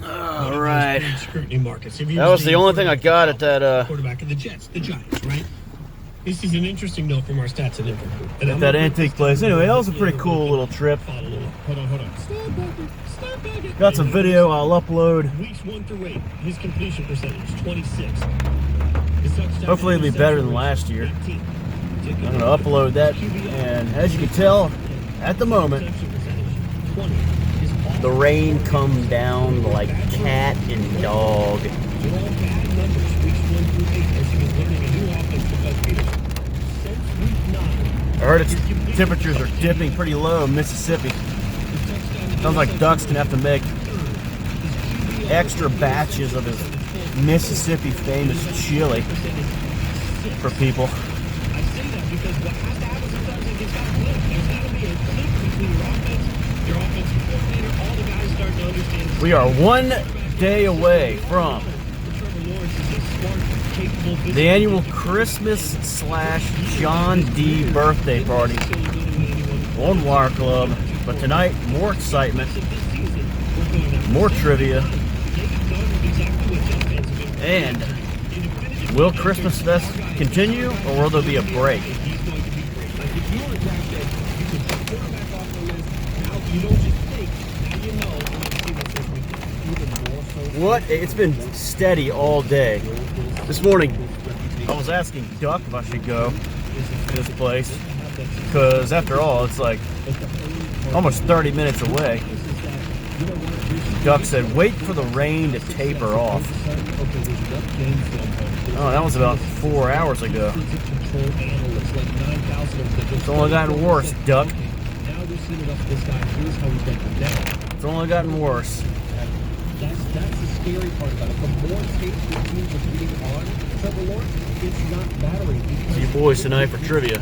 All right. Scrutiny markets. That was the only thing I got at that quarterback of the Jets, the Giants, right? This is an interesting note from our stats and info. at that antique place. Anyway, that was a pretty cool little trip. Hold on. Stop back it. Got some video I'll upload. Weeks 1 through 8, his completion percentage 26. Hopefully it'll be better than last year. 18. I'm going to upload that, and as you can tell, at the moment, the rain come down like cat and dog. I heard its temperatures are dipping pretty low in Mississippi. Sounds like Ducks can have to make extra batches of his Mississippi famous chili for people. We are 1 day away from the annual Christmas/John D. birthday party on Wire Club. But tonight, more excitement, more trivia, and will Christmas Fest continue, or will there be a break? What? It's been steady all day. This morning, I was asking Duck if I should go to this place, because after all, it's like almost 30 minutes away. Duck said, wait for the rain to taper off. Oh, that was about 4 hours ago. It's only gotten worse, Duck. It's only gotten worse. That's the scary part about it. The more states your teams are beating on Trevor Lawrence, it's not mattering. See you boys tonight for trivia.